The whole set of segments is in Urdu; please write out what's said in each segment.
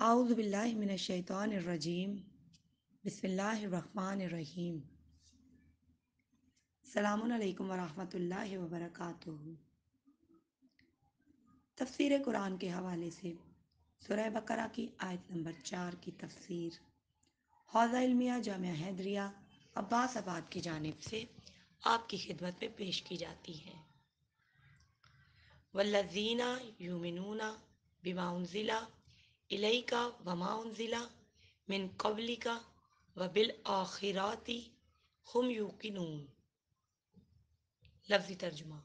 اعوذ باللہ من الشیطان الرجیم بسم اللہ الرحمن الرحیم السلام علیکم ورحمۃ اللہ وبرکاتہ۔ تفسیر قرآن کے حوالے سے سورہ بقرہ کی آیت نمبر 4 کی تفسیر حوزہ علمیہ جامعہ حیدریہ عباس آباد کی جانب سے آپ کی خدمت میں پیش کی جاتی ہے۔ والذین یؤمنون بما انزل الیک وما انزل من قبلک وبالآخرۃ ہم یوقنون۔ لفظی ترجمہ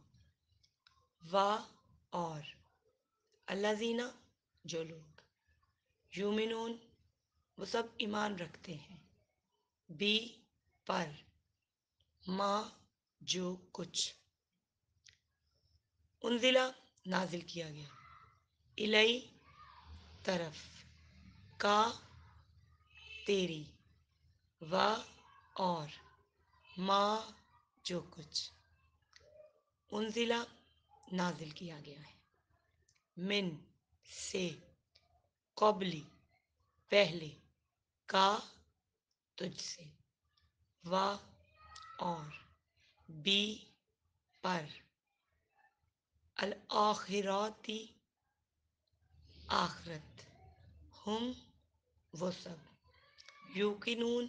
و اور الذین جو لوگ یومنون وہ سب ایمان رکھتے ہیں بی پر ما جو کچھ انزلہ نازل کیا گیا الی طرف کا تیری و اور ما جو کچھ انزلہ نازل کیا گیا ہے من سے قبلی پہلے کا تجھ سے و اور بی پر الآخراتی آخرت ہم وہ سب یوقنون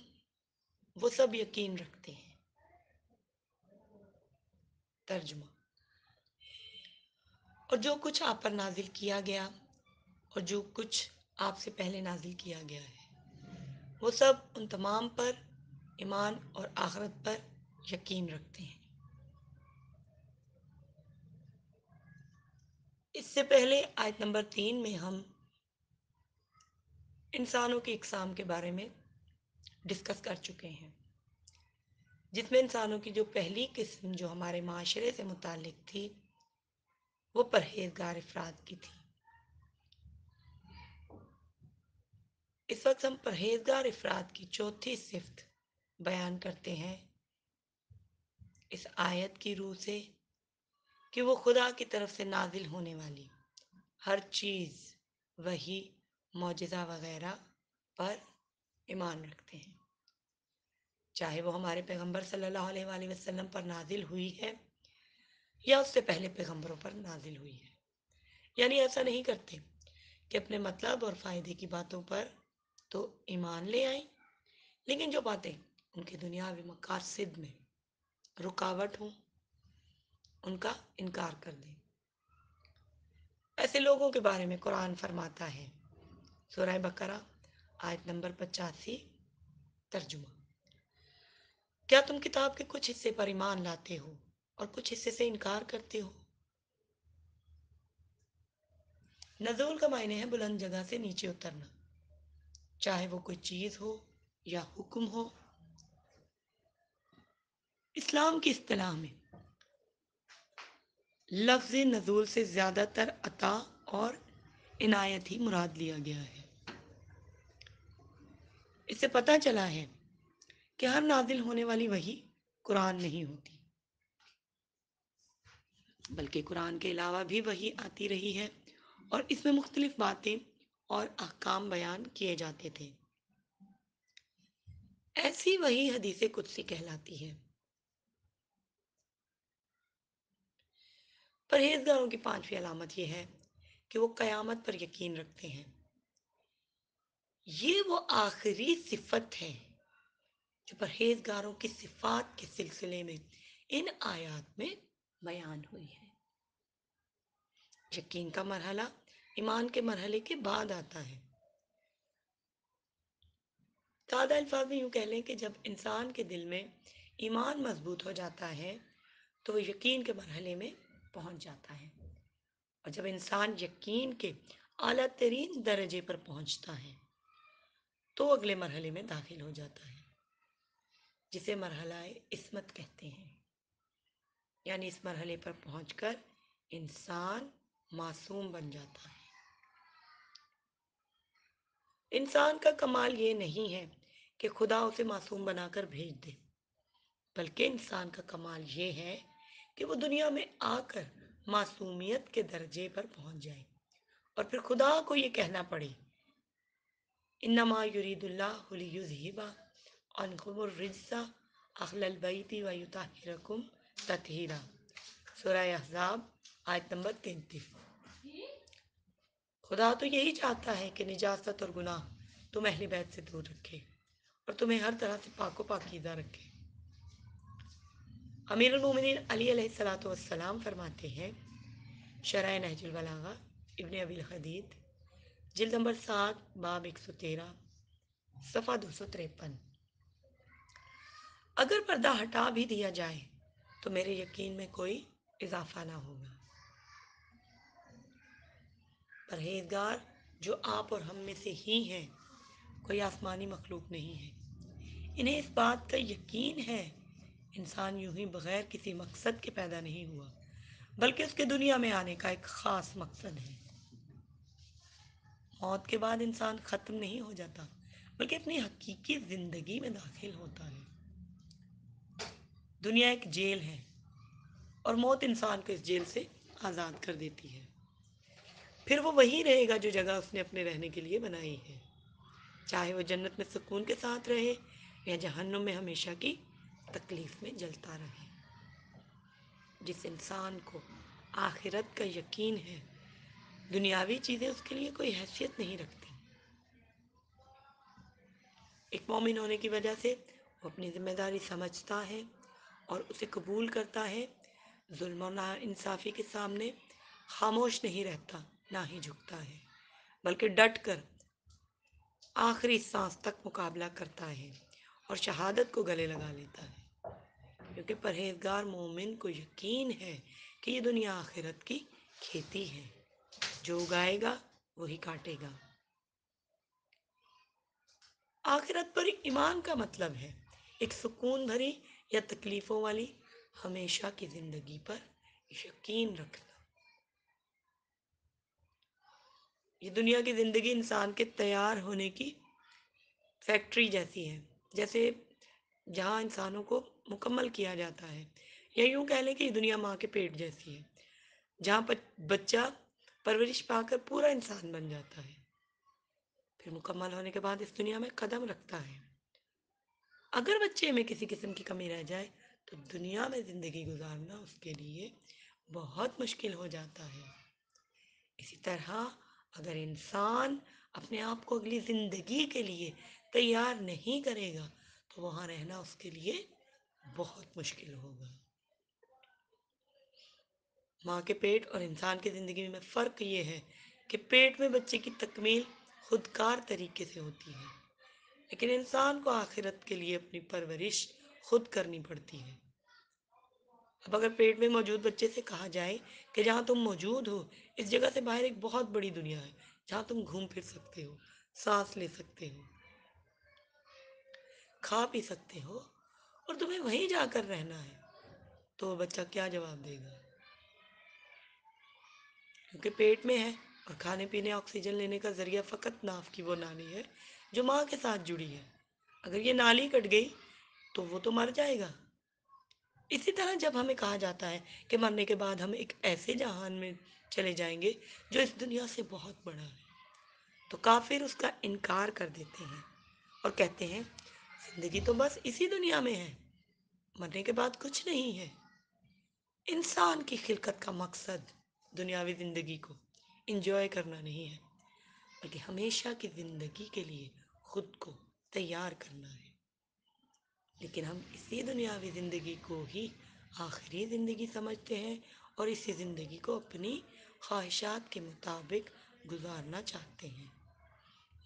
وہ سب یقین رکھتے ہیں۔ ترجمہ اور جو کچھ آپ پر نازل کیا گیا اور جو کچھ آپ سے پہلے نازل کیا گیا ہے وہ سب ان تمام پر ایمان اور آخرت پر یقین رکھتے ہیں۔ اس سے پہلے آیت نمبر 3 میں ہم انسانوں کی اقسام کے بارے میں ڈسکس کر چکے ہیں، جس میں انسانوں کی جو پہلی قسم جو ہمارے معاشرے سے متعلق تھی وہ پرہیزگار افراد کی تھی۔ اس وقت ہم پرہیزگار افراد کی چوتھی صفت بیان کرتے ہیں اس آیت کی روح سے کہ وہ خدا کی طرف سے نازل ہونے والی ہر چیز وحی معجزہ وغیرہ پر ایمان رکھتے ہیں، چاہے وہ ہمارے پیغمبر صلی اللہ علیہ وآلہ وسلم پر نازل ہوئی ہے یا اس سے پہلے پیغمبروں پر نازل ہوئی ہے۔ یعنی ایسا نہیں کرتے کہ اپنے مطلب اور فائدے کی باتوں پر تو ایمان لے آئیں، لیکن جو باتیں ان کے دنیاوی مقاصد میں رکاوٹ ہوں ان کا انکار کر دیں۔ ایسے لوگوں کے بارے میں قرآن فرماتا ہے، سورہ بقرہ آیت نمبر 85 ترجمہ کیا تم کتاب کے کچھ حصے پر ایمان لاتے ہو اور کچھ حصے سے انکار کرتے ہو؟ نزول کا معنی ہے بلند جگہ سے نیچے اترنا، چاہے وہ کوئی چیز ہو یا حکم ہو۔ اسلام کی اصطلاح میں لفظ نزول سے زیادہ تر عطا اور عنایت ہی مراد لیا گیا ہے۔ اس سے پتہ چلا ہے کہ ہر نازل ہونے والی وحی قرآن نہیں ہوتی، بلکہ قرآن کے علاوہ بھی وحی آتی رہی ہے اور اس میں مختلف باتیں اور احکام بیان کیے جاتے تھے۔ ایسی وحی حدیث قدسی کہلاتی ہے۔ پرہیزگاروں کی پانچویں علامت یہ ہے کہ وہ قیامت پر یقین رکھتے ہیں۔ یہ وہ آخری صفت ہے جو پرہیزگاروں کی صفات کے سلسلے میں ان آیات میں بیان ہوئی ہے۔ یقین کا مرحلہ ایمان کے مرحلے کے بعد آتا ہے۔ سادہ الفاظ میں یوں کہہ لیں کہ جب انسان کے دل میں ایمان مضبوط ہو جاتا ہے تو وہ یقین کے مرحلے میں پہنچ جاتا ہے، اور جب انسان یقین کے اعلیٰ ترین درجے پر پہنچتا ہے تو اگلے مرحلے میں داخل ہو جاتا ہے، جسے مرحلہ عصمت کہتے ہیں۔ یعنی اس مرحلے پر پہنچ کر انسان معصوم بن جاتا ہے۔ انسان کا کمال یہ نہیں ہے کہ خدا اسے معصوم بنا کر بھیج دے، بلکہ انسان کا کمال یہ ہے کہ وہ دنیا میں آ کر معصومیت کے درجے پر پہنچ جائے اور پھر خدا کو یہ کہنا پڑے انما یرید اللہ لیذہب عنکم الرجس اہل البیت ویطہرکم تطہیرا، سورہ احزاب آیت نمبر 33۔ خدا تو یہی چاہتا ہے کہ نجاست اور گناہ تم اہل بیت سے دور رکھے اور تمہیں ہر طرح سے پاک و پاکیزہ رکھے۔ امیر المومنین علی علیہ السلام فرماتے ہیں، شرح نہج البلاغہ ابن ابی الحدید جلد نمبر 7 باب 113 صفحہ 253، اگر پردہ ہٹا بھی دیا جائے تو میرے یقین میں کوئی اضافہ نہ ہوگا۔ پرہیزگار جو آپ اور ہم میں سے ہی ہیں، کوئی آسمانی مخلوق نہیں ہے، انہیں اس بات کا یقین ہے انسان یوں ہی بغیر کسی مقصد کے پیدا نہیں ہوا، بلکہ اس کے دنیا میں آنے کا ایک خاص مقصد ہے۔ موت کے بعد انسان ختم نہیں ہو جاتا، بلکہ اپنی حقیقی زندگی میں داخل ہوتا ہے۔ دنیا ایک جیل ہے اور موت انسان کو اس جیل سے آزاد کر دیتی ہے۔ پھر وہ وہی رہے گا جو جگہ اس نے اپنے رہنے کے لیے بنائی ہے، چاہے وہ جنت میں سکون کے ساتھ رہے یا جہنم میں ہمیشہ کی تکلیف میں جلتا رہے۔ جس انسان کو آخرت کا یقین ہے، دنیاوی چیزیں اس کے لیے کوئی حیثیت نہیں رکھتی۔ ایک مومن ہونے کی وجہ سے وہ اپنی ذمہ داری سمجھتا ہے اور اسے قبول کرتا ہے، ظلم و ناانصافی کے سامنے خاموش نہیں رہتا، نہ ہی جھکتا ہے، بلکہ ڈٹ کر آخری سانس تک مقابلہ کرتا ہے اور شہادت کو گلے لگا لیتا ہے، کیونکہ پرہیزگار مومن کو یقین ہے کہ یہ دنیا آخرت کی کھیتی ہے، جو اگائے گا وہی کاٹے گا۔ آخرت پر ایمان کا مطلب ہے ایک سکون بھری یا تکلیفوں والی ہمیشہ کی زندگی پر یقین رکھنا۔ یہ دنیا کی زندگی انسان کے تیار ہونے کی فیکٹری جیسی ہے، جیسے جہاں انسانوں کو مکمل کیا جاتا ہے، یا یوں کہہ لیں کہ یہ دنیا ماں کے پیٹ جیسی ہے، جہاں بچہ پرورش پا کر پورا انسان بن جاتا ہے، پھر مکمل ہونے کے بعد اس دنیا میں قدم رکھتا ہے۔ اگر بچے میں کسی قسم کی کمی رہ جائے تو دنیا میں زندگی گزارنا اس کے لیے بہت مشکل ہو جاتا ہے۔ اسی طرح اگر انسان اپنے آپ کو اگلی زندگی کے لیے تیار نہیں کرے گا تو وہاں رہنا اس کے لیے بہت مشکل ہوگا۔ ماں کے پیٹ اور انسان کی زندگی میں فرق یہ ہے کہ پیٹ میں بچے کی تکمیل خودکار طریقے سے ہوتی ہے، لیکن انسان کو آخرت کے لیے اپنی پرورش خود کرنی پڑتی ہے۔ اب اگر پیٹ میں موجود بچے سے کہا جائے کہ جہاں تم موجود ہو اس جگہ سے باہر ایک بہت بڑی دنیا ہے جہاں تم گھوم پھر سکتے ہو، سانس لے سکتے ہو، کھا پی سکتے ہو، اور تمہیں وہیں جا کر رہنا ہے، تو وہ بچہ کیا جواب دے گا؟ کیونکہ پیٹ میں ہے اور کھانے پینے آکسیجن لینے کا ذریعہ فقط ناف کی وہ نالی ہے جو ماں کے ساتھ جڑی ہے۔ اگر یہ نالی کٹ گئی تو وہ تو مر جائے گا۔ اسی طرح جب ہمیں کہا جاتا ہے کہ مرنے کے بعد ہم ایک ایسے جہان میں چلے جائیں گے جو اس دنیا سے بہت بڑا ہے، تو کافر اس کا انکار کر دیتے ہیں اور کہتے ہیں زندگی تو بس اسی دنیا میں ہے، مرنے کے بعد کچھ نہیں ہے۔ انسان کی خلقت کا مقصد دنیاوی زندگی کو انجوائے کرنا نہیں ہے، بلکہ ہمیشہ کی زندگی کے لیے خود کو تیار کرنا ہے۔ لیکن ہم اسی دنیاوی زندگی کو ہی آخری زندگی سمجھتے ہیں اور اسی زندگی کو اپنی خواہشات کے مطابق گزارنا چاہتے ہیں،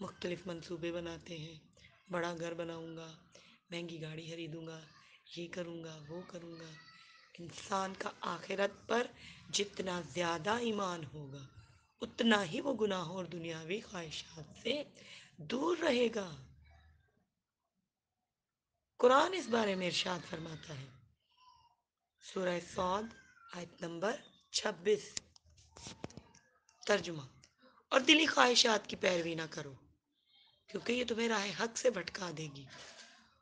مختلف منصوبے بناتے ہیں، بڑا گھر بناؤں گا، مہنگی گاڑی خریدوں گا، یہ کروں گا، وہ کروں گا۔ انسان کا آخرت پر جتنا زیادہ ایمان ہوگا اتنا ہی وہ گناہوں اور دنیاوی خواہشات سے دور رہے گا۔ قرآن اس بارے میں ارشاد فرماتا ہے، سورہ صاد آیت نمبر 26، ترجمہ: اور دلی خواہشات کی پیروی نہ کرو کیونکہ یہ تمہیں راہ حق سے بھٹکا دے گی،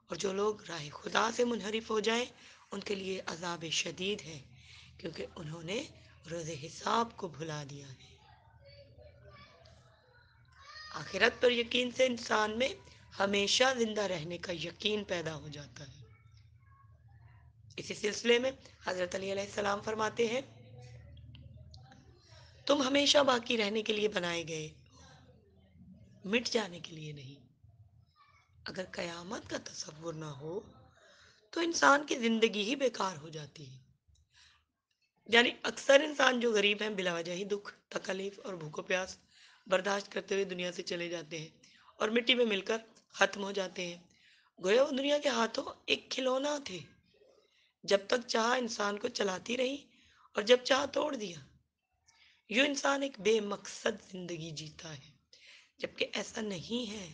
اور جو لوگ راہ خدا سے منحرف ہو جائیں ان کے لیے عذاب شدید ہے کیونکہ انہوں نے روز حساب کو بھلا دیا ہے۔ آخرت پر یقین سے انسان میں ہمیشہ زندہ رہنے کا یقین پیدا ہو جاتا ہے۔ اسی سلسلے میں حضرت علی علیہ السلام فرماتے ہیں، تم ہمیشہ باقی رہنے کے لیے بنائے گئے، مٹ جانے کے لیے نہیں۔ اگر قیامت کا تصور نہ ہو تو انسان کی زندگی ہی بیکار ہو جاتی ہے۔ یعنی اکثر انسان جو غریب ہیں بلا وجہ ہی دکھ، تکلیف اور بھوک و پیاس برداشت کرتے ہوئے دنیا سے چلے جاتے ہیں اور مٹی میں مل کر ختم ہو جاتے ہیں۔ گویا وہ دنیا کے ہاتھوں ایک کھلونا تھے، جب تک چاہا انسان کو چلاتی رہی اور جب چاہا توڑ دیا۔ یوں انسان ایک بے مقصد زندگی جیتا ہے، جبکہ ایسا نہیں ہے،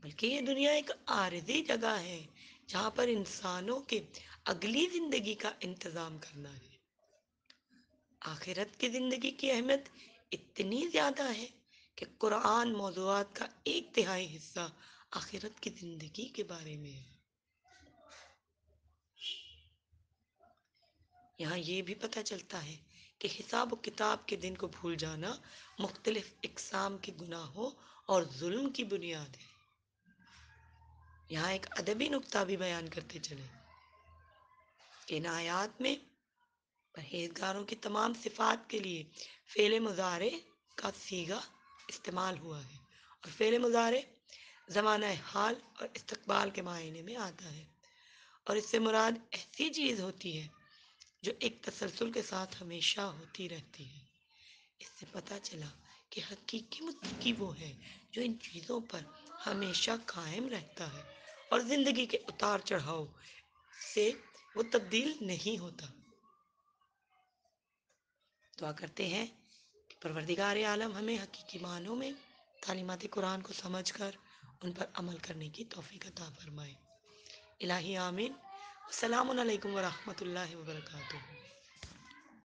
بلکہ یہ دنیا ایک عارضی جگہ ہے جہاں پر انسانوں کے اگلی زندگی کا انتظام کرنا ہے۔ آخرت کی زندگی کی اہمیت اتنی زیادہ ہے کہ قرآن موضوعات کا 1/3 حصہ آخرت کی زندگی کے بارے میں ہے۔ یہاں یہ بھی پتہ چلتا ہے کہ حساب و کتاب کے دن کو بھول جانا مختلف اقسام کے گناہوں اور ظلم کی بنیاد ہے۔ یہاں ایک ادبی نکتہ بھی بیان کرتے چلے کہ ان آیات میں پرہیزگاروں کی تمام صفات کے لیے فعل مضارع کا صیغہ استعمال ہوا ہے، اور فعل مضارع زمانہ حال اور استقبال کے معنی میں آتا ہے، اور اس سے مراد ایسی چیز ہوتی ہے جو ایک تسلسل کے ساتھ ہمیشہ ہوتی رہتی ہے۔ اس سے پتہ چلا کہ حقیقی متقی وہ ہے جو ان چیزوں پر ہمیشہ قائم رہتا ہے اور زندگی کے اتار چڑھاؤ سے وہ تبدیل نہیں ہوتا۔ دعا کرتے ہیں کہ پروردگار عالم ہمیں حقیقی معنوں میں تعلیمات قرآن کو سمجھ کر ان پر عمل کرنے کی توفیق عطا فرمائے۔ الہی آمین۔ السلام علیکم ورحمۃ اللہ وبرکاتہ۔